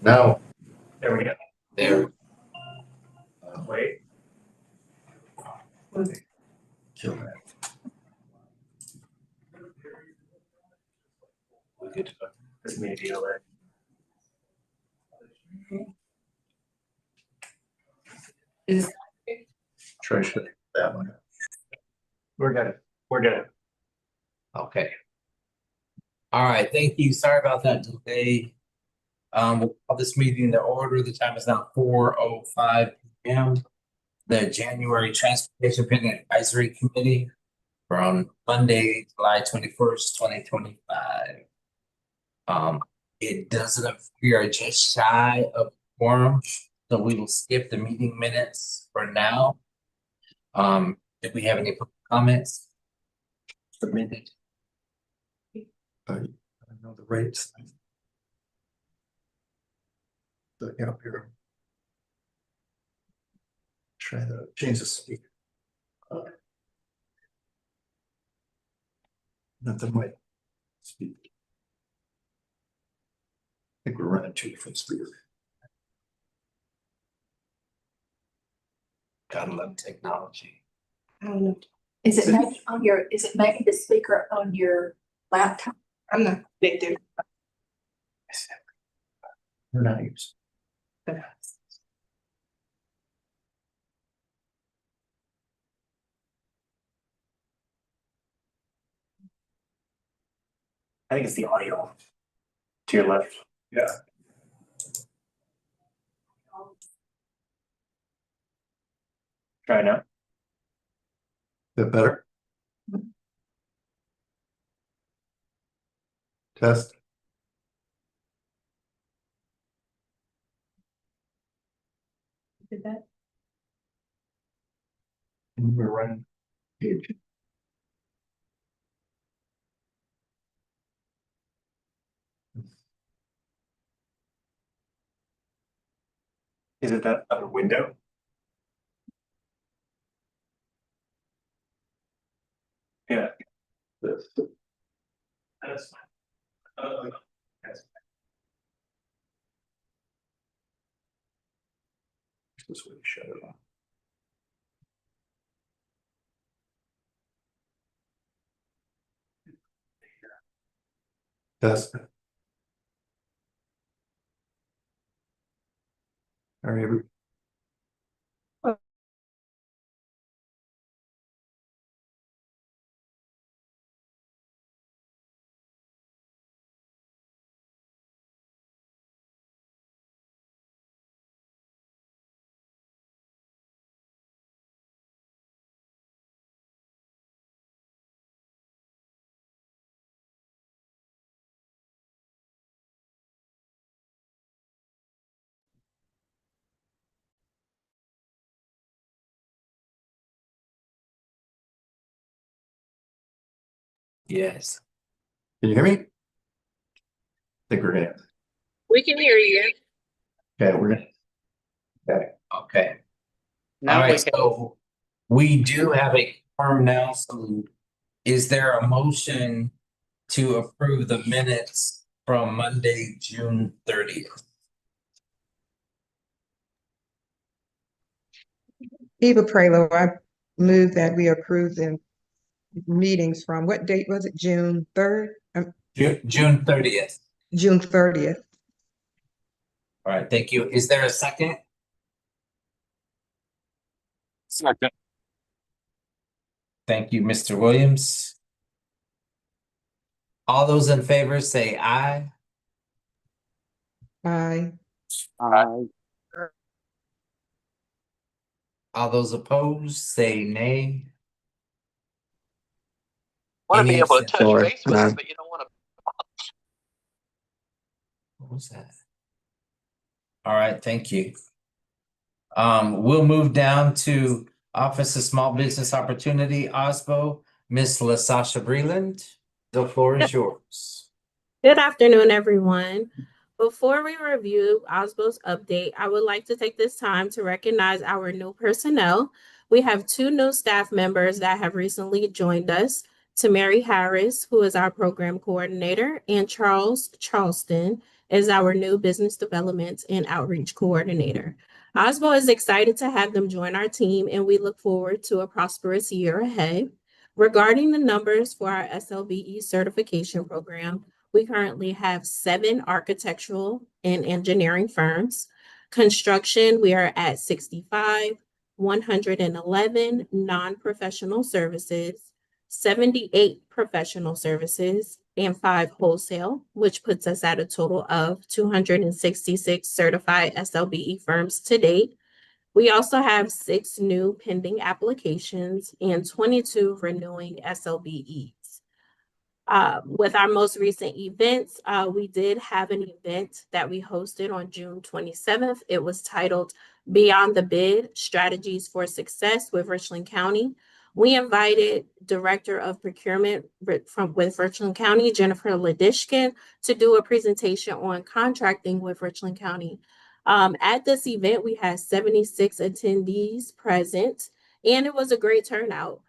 Now, There we go. there, Wait. kill that. We're good to go. This may be over. Trish, that one. We're good. We're good. Okay. All right, thank you. Sorry about that delay. We'll call this meeting to order. The time is now 4:05 p.m. The January Transportation Planning Advisory Committee from Monday, July 21st, 2025. It doesn't, we are just shy of quorum, so we will skip the meeting minutes for now. If we have any public comments submitted. I know the rates. Yeah, here. Try to change the speaker. Nothing might speak. I think we're running two different speakers. Gotta love technology. I don't know. Is it making on your, is it making the speaker on your laptop? I'm not addicted. We're not used. I think it's the audio to your left. Yeah. Try now. That better? Test. Did that? And we're running. Is it that other window? Yeah. This. That's fine. That's This way to shut it off. Test. All right, Yes. Can you hear me? Think we're gonna, We can hear you. okay, we're gonna, okay, Okay. All Now we right, can, so we do have a quorum now, so is there a motion to approve the minutes from Monday, June 30th? Eva Prelo, I move that we approve the meetings from, what date was it? June 3rd? June 30th. June 30th. All right, thank you. Is there a second? second, Thank you, Mr. Williams. All those in favor say aye. Aye. All those opposed say nay. want to Any be able to touch abstentions? base with them, but you don't want to. What was that? All right, thank you. We'll move down to Office of Small Business Opportunity, OSBO. Ms. LaSasha Breland, the floor is yours. Good afternoon, everyone. Before we review OSBO's update, I would like to take this time to recognize our new personnel. We have 2 new staff members that have recently joined us. Tamari Harris, who is our program coordinator, and Charles Charleston is our new business development and outreach coordinator. OSBO is excited to have them join our team, and we look forward to a prosperous year ahead. Regarding the numbers for our SLBE certification program, we currently have 7 architectural and engineering firms. Construction, we are at 65, 111 non-professional services, 78 professional services, and 5 wholesale, which puts us at a total of 266 certified SLBE firms to date. We also have 6 new pending applications and 22 renewing SLBEs. With our most recent events, we did have an event that we hosted on June 27th. It was titled Beyond the Bid, Strategies for Success with Richland County. We invited Director of Procurement with Richland County, Jennifer Ladishkin, to do a presentation on contracting with Richland County. At this event, we had 76 attendees present, and it was a great turnout.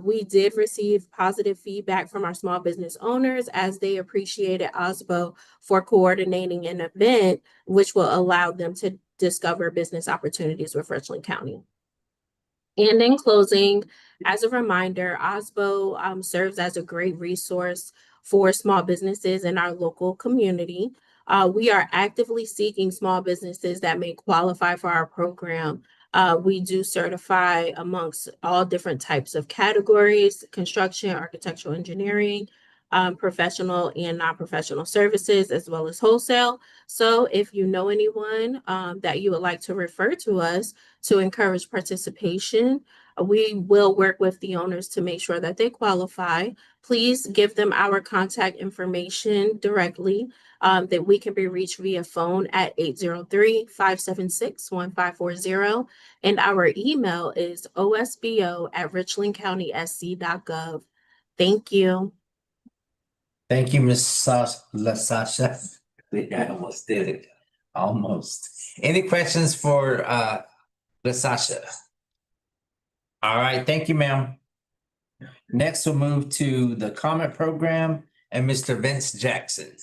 We did receive positive feedback from our small business owners as they appreciated OSBO for coordinating an event which will allow them to discover business opportunities with Richland County. And in closing, as a reminder, OSBO serves as a great resource for small businesses in our local community. We are actively seeking small businesses that may qualify for our program. We do certify amongst all different types of categories: construction, architectural engineering, professional and non-professional services, as well as wholesale. So if you know anyone that you would like to refer to us to encourage participation, we will work with the owners to make sure that they qualify. Please give them our contact information directly, that we can be reached via phone at 803-576-1540. And our email is osbo@richlandcountysc.gov. Thank you. Thank you, Ms. LaSasha. I almost did it. Almost. Any questions for LaSasha? All right, thank you, ma'am. Next, we'll move to the comment program and Mr. Vince Jackson.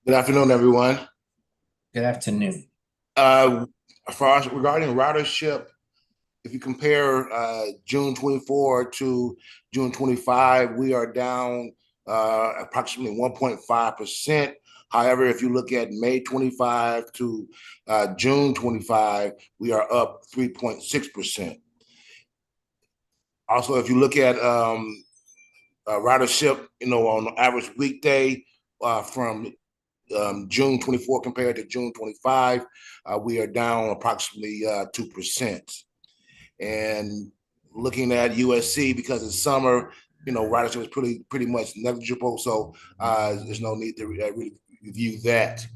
Good afternoon, everyone. Good afternoon. As far as regarding ridership, if you compare June 24 to June 25, we are down approximately 1.5%. However, if you look at May 25 to June 25, we are up 3.6%. Also, if you look at ridership, on an average weekday from June 24 compared to June 25, we are down approximately 2%. And looking at USC, because it's summer, ridership is pretty much negligible. So there's no need to really review that.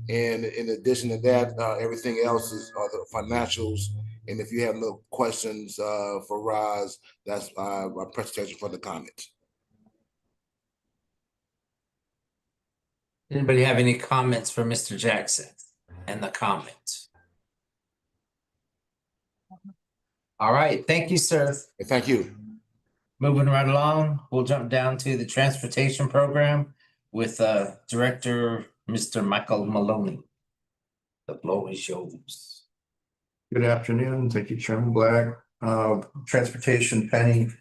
And in addition to that, everything else is the financials. And if you have no questions for Roz, that's my presentation for the comments. Anybody have any comments for Mr. Jackson and the comments? All right, thank you, sir. Thank you. Moving right along, we'll jump down to the transportation program with Director Mr. Michael Maloney. The floor is yours. Good afternoon. Thank you, Chairman Black. Transportation pending.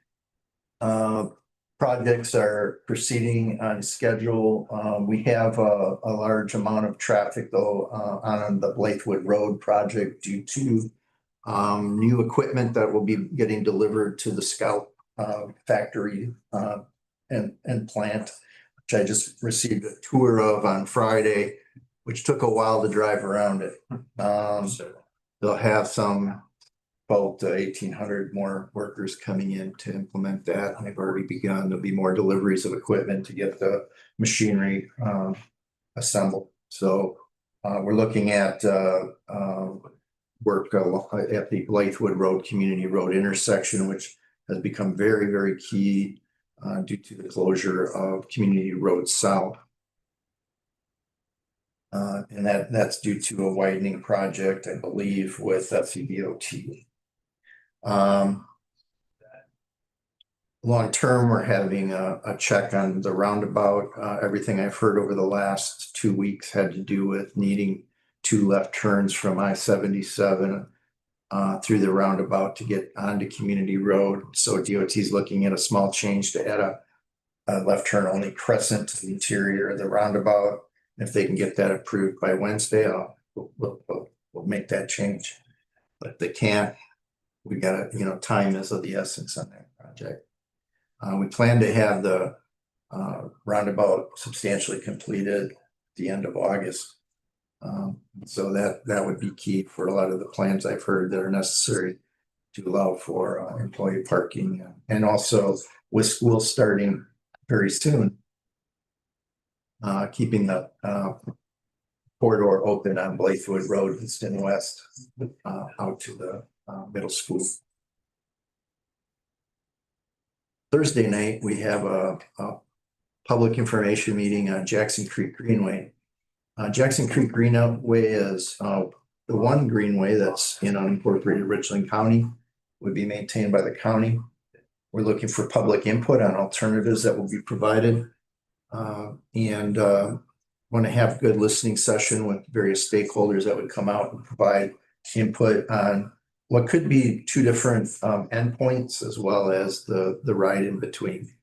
Projects are proceeding on schedule. We have a large amount of traffic though on the Blythewood Road project due to new equipment that will be getting delivered to the Scout factory and plant, which I just received a tour of on Friday, which took a while to drive around it. They'll have some about 1,800 more workers coming in to implement that. I've already begun. There'll be more deliveries of equipment to get the machinery assembled. So we're looking at work at the Blythewood Road Community Road intersection, which has become very, very key due to the closure of Community Road South. And that's due to a widening project, I believe, with FCDOT. Long term, we're having a check on the roundabout. Everything I've heard over the last 2 weeks had to do with needing 2 left turns from I-77 through the roundabout to get onto Community Road. So DOT is looking at a small change to add a left turn only crescent to the interior of the roundabout. If they can get that approved by Wednesday, we'll make that change. But if they can't, we gotta, time is of the essence on that project. We plan to have the roundabout substantially completed at the end of August. So that would be key for a lot of the plans I've heard that are necessary to allow for employee parking, and also with school starting very soon, keeping the corridor open on Blythewood Road, east and west, out to the middle school. Thursday night, we have a public information meeting on Jackson Creek Greenway. Jackson Creek Greenway is the one greenway that's in unincorporated Richland County, would be maintained by the county. We're looking for public input on alternatives that will be provided. And want to have a good listening session with various stakeholders that would come out and provide input on what could be 2 different endpoints, as well as the ride in between.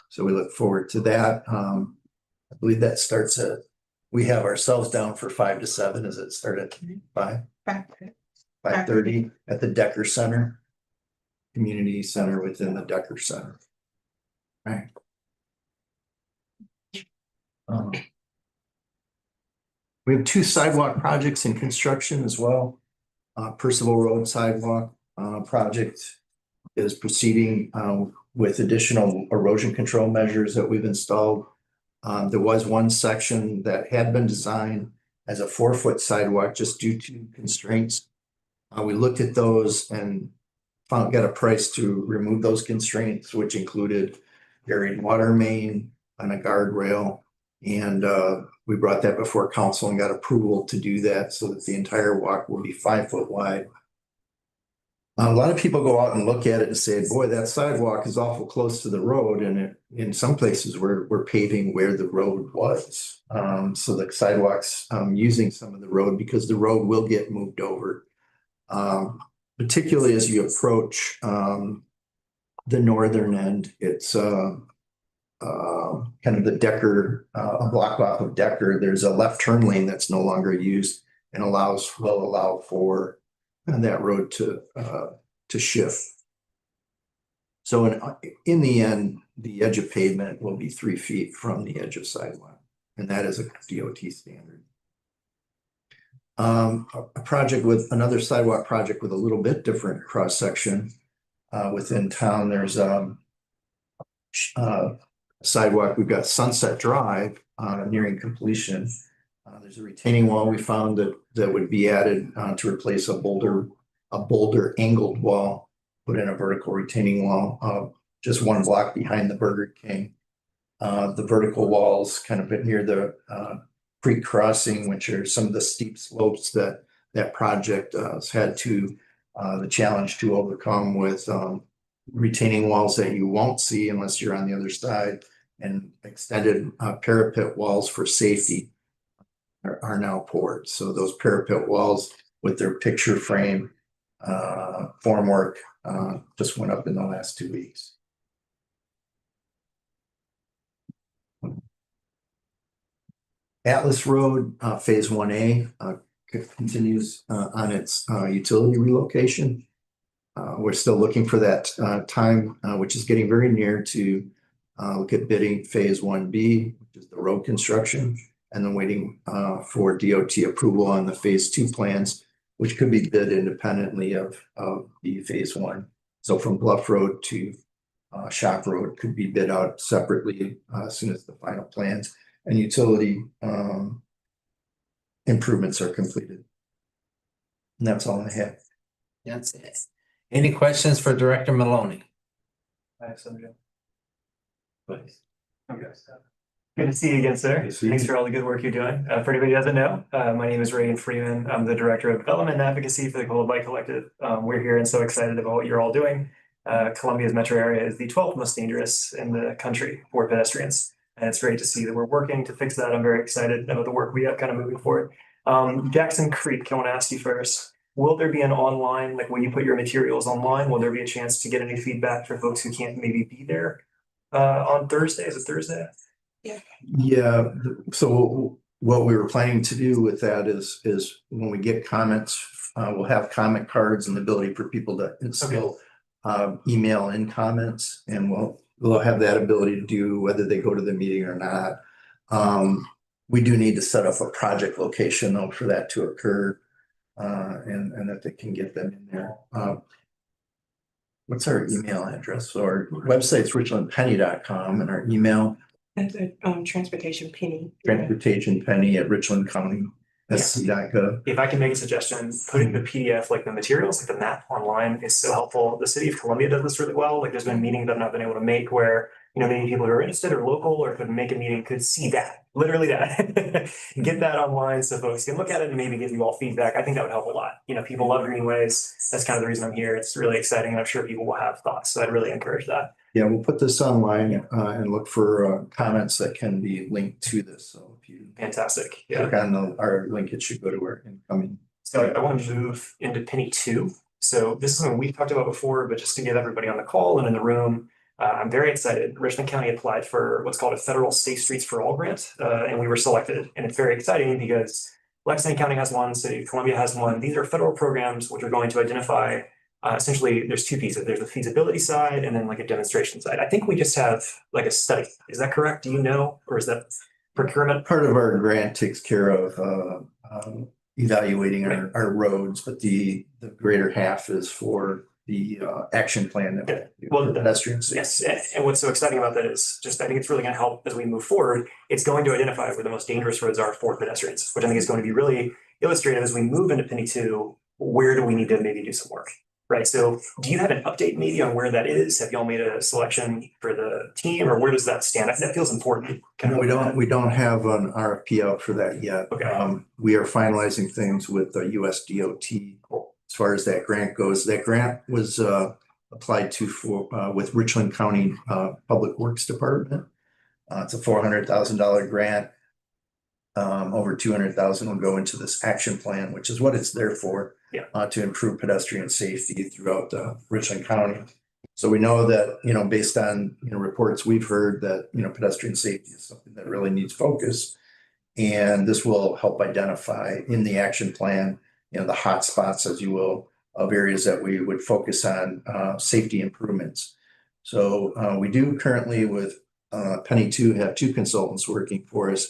So we look forward to that. I believe that starts at, we have ourselves down for 5 to 7. Does it start at 5? 5:30 at the Decker Center, Community Center within the Decker Center. Right. We have 2 sidewalk projects in construction as well. Percival Road sidewalk project is proceeding with additional erosion control measures that we've installed. There was one section that had been designed as a 4-foot sidewalk just due to constraints. We looked at those and got a price to remove those constraints, which included buried water main and a guardrail. And we brought that before council and got approval to do that so that the entire walk will be 5 foot wide. A lot of people go out and look at it and say, boy, that sidewalk is awful close to the road. And in some places we're paving where the road was. So the sidewalks using some of the road, because the road will get moved over. Particularly as you approach the northern end, it's kind of the Decker, a block off of Decker. There's a left turn lane that's no longer used and will allow for that road to shift. So in the end, the edge of pavement will be 3 feet from the edge of sidewalk, and that is a DOT standard. A project with another sidewalk project with a little bit different cross section within town. There's sidewalk. We've got Sunset Drive nearing completion. There's a retaining wall we found that would be added to replace a boulder angled wall, put in a vertical retaining wall just 1 block behind the Burger King. The vertical walls kind of near the Creek Crossing, which are some of the steep slopes that that project has had to the challenge to overcome with retaining walls that you won't see unless you're on the other side, and extended parapet walls for safety are now poured. So those parapet walls with their picture frame formwork just went up in the last 2 weeks. Atlas Road, Phase 1A continues on its utility relocation. We're still looking for that time, which is getting very near to look at bidding Phase 1B, which is the road construction, and then waiting for DOT approval on the Phase 2 plans, which could be bid independently of the Phase 1. So from Bluff Road to Shop Road could be bid out separately as soon as the final plans and utility improvements are completed. And that's all I have. That's it. Any questions for Director Maloney? I have some, Jim. Please. Good to see you again, sir. Good to see you. Thanks for all the good work you're doing. For anybody who doesn't know, my name is Reagan Freeman. I'm the Director of Development and Advocacy for the Global Bike Collective. We're here and so excited about what you're all doing. Columbia's metro area is the 12th most dangerous in the country for pedestrians. And it's great to see that we're working to fix that. I'm very excited about the work we have kind of moving forward. Jackson Creek, I want to ask you first, will there be an online, like when you put your materials online, will there be a chance to get any feedback for folks who can't maybe be there on Thursday? Is it Thursday? Yeah, so what we were planning to do with that is when we get comments, we'll have comment cards and the ability for people to still email in comments, and we'll have that ability to do whether they go to the meeting or not. We do need to set up a project location though for that to occur, and that they can get them in there. What's our email address? So our website's richlandpenny.com and our email Transportation Penny. transportationpenny@richlandcounty.sc.gov. If I can make a suggestion, putting the PDF, like the materials, like the map online is so helpful. The city of Columbia does this really well. Like there's been meetings that I've not been able to make where, you know, maybe people who are interested or local or could make a meeting could see that, literally that. Get that online so folks can look at it and maybe give you all feedback. I think that would help a lot. You know, people love greenways. That's kind of the reason I'm here. It's really exciting and I'm sure people will have thoughts. So I'd really encourage that. Yeah, we'll put this online and look for comments that can be linked to this. So if you Fantastic. Yeah. click on our link, it should go to our incoming. So I want to move into Penny 2. So this is something we've talked about before, but just to give everybody on the call and in the room, I'm very excited. Richland County applied for what's called a federal Safe Streets for All grant, and we were selected. And it's very exciting because Lexington County has one, City of Columbia has one. These are federal programs which are going to identify, essentially, there's two pieces. There's the feasibility side and then like a demonstration side. I think we just have like a study. Is that correct? Do you know, or is that procurement? Part of our grant takes care of evaluating our roads, but the greater half is for the action plan that we do Well, for pedestrians. Yes, and what's so exciting about that is just, I think it's really going to help as we move forward. It's going to identify where the most dangerous roads are for pedestrians, which I think is going to be really illustrative as we move into Penny 2. Where do we need to maybe do some work? Right. So do you have an update maybe on where that is? Have y'all made a selection for the team, or where does that stand? That feels important. We don't have an RFP out for that yet. Okay. We are finalizing things with the US DOT as far as that grant goes. That grant was applied to for with Richland County Public Works Department. It's a $400,000 grant. Over 200,000 will go into this action plan, which is what it's there for. Yeah. To improve pedestrian safety throughout Richland County. So we know that, you know, based on, you know, reports we've heard that, you know, pedestrian safety is something that really needs focus. And this will help identify in the action plan, you know, the hot spots, as you will, of areas that we would focus on safety improvements. So we do currently with Penny 2 have 2 consultants working for us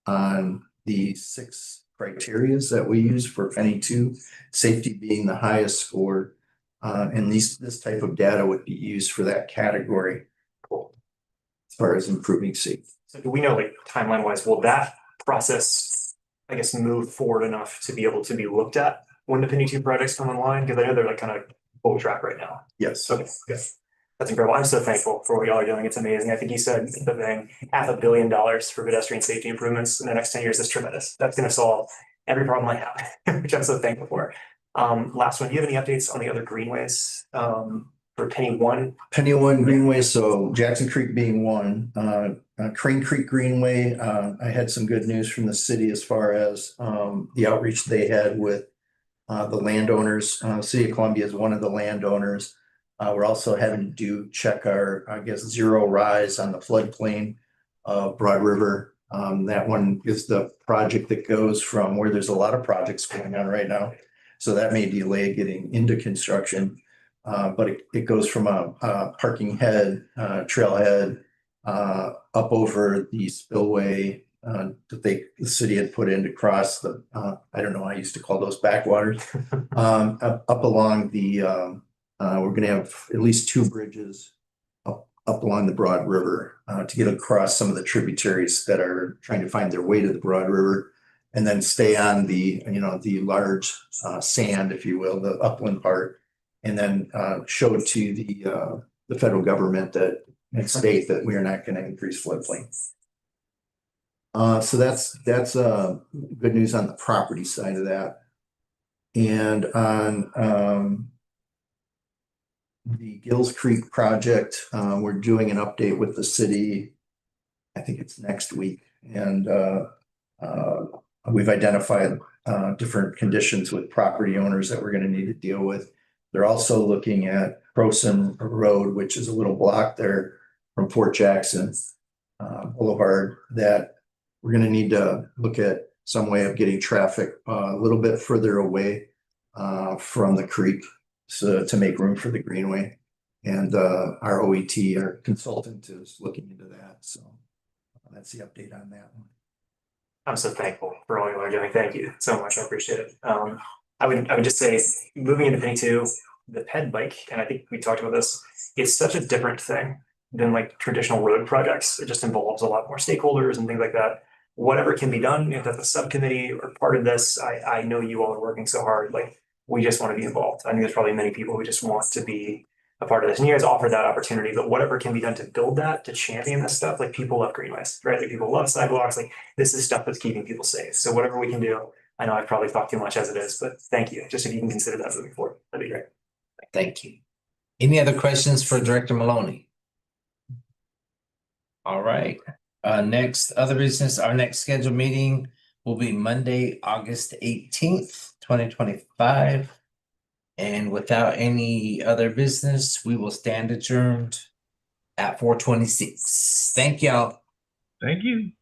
on the 6 criterias that we use for Penny 2, safety being the highest score. And this type of data would be used for that category. Cool. As far as improving safety. So do we know, like timeline wise, will that process, I guess, move forward enough to be able to be looked at when the Penny 2 projects come online? Because I know they're like kind of full track right now. Yes. Okay, good. That's incredible. I'm so thankful for what y'all are doing. It's amazing. I think you said the thing, $500 million for pedestrian safety improvements in the next 10 years is tremendous. That's going to solve every problem I have, which I'm so thankful for. Last one, do you have any updates on the other greenways for Penny One? Penny One Greenway, so Jackson Creek being one, Crane Creek Greenway, I had some good news from the city as far as the outreach they had with the landowners. City of Columbia is one of the landowners. We're also having to check our, I guess, zero rise on the floodplain of Broad River. That one is the project that goes from where there's a lot of projects going on right now. So that may delay getting into construction. But it goes from a parking head, trailhead, up over the spillway that the city had put in to cross the, I don't know, I used to call those backwaters. Up along the, we're gonna have at least two bridges up along the Broad River to get across some of the tributaries that are trying to find their way to the Broad River. And then stay on the, the large sand, if you will, the upland part. And then show to the federal government that and state that we are not going to increase floodplain. So that's good news on the property side of that. And on the Gills Creek project, we're doing an update with the city. I think it's next week, and we've identified different conditions with property owners that we're going to need to deal with. They're also looking at Croson Road, which is a little block there from Fort Jackson Boulevard, that we're going to need to look at some way of getting traffic a little bit further away from the creek, so to make room for the greenway. And our OET, our consultant, is looking into that. So that's the update on that one. I'm so thankful for all you are doing. Thank you so much. I appreciate it. I would just say, moving into Penny Two, the ped bike, and I think we talked about this, it's such a different thing than like traditional road projects. It just involves a lot more stakeholders and things like that. Whatever can be done, if that's a subcommittee or part of this, I know you all are working so hard. Like, we just want to be involved. I think there's probably many people who just want to be a part of this. And you guys offer that opportunity, but whatever can be done to build that, to champion this stuff, like people love greenways, right? Like people love sidewalks. Like, this is stuff that's keeping people safe. So whatever we can do, I know I've probably talked too much as it is, but thank you. Just if you can consider that moving forward, that'd be great. Thank you. Any other questions for Director Maloney? All right. Next, other business, our next scheduled meeting will be Monday, August 18th, 2025. And without any other business, we will stand adjourned at 4:26. Thank y'all. Thank you.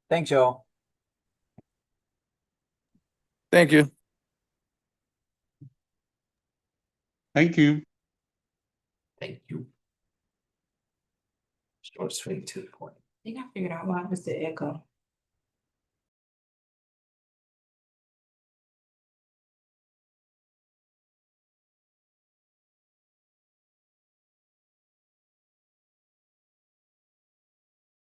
Thanks, y'all. Thank you. Thank you. Thank you. Short, sweet, to the point. I think I figured out why it was the echo.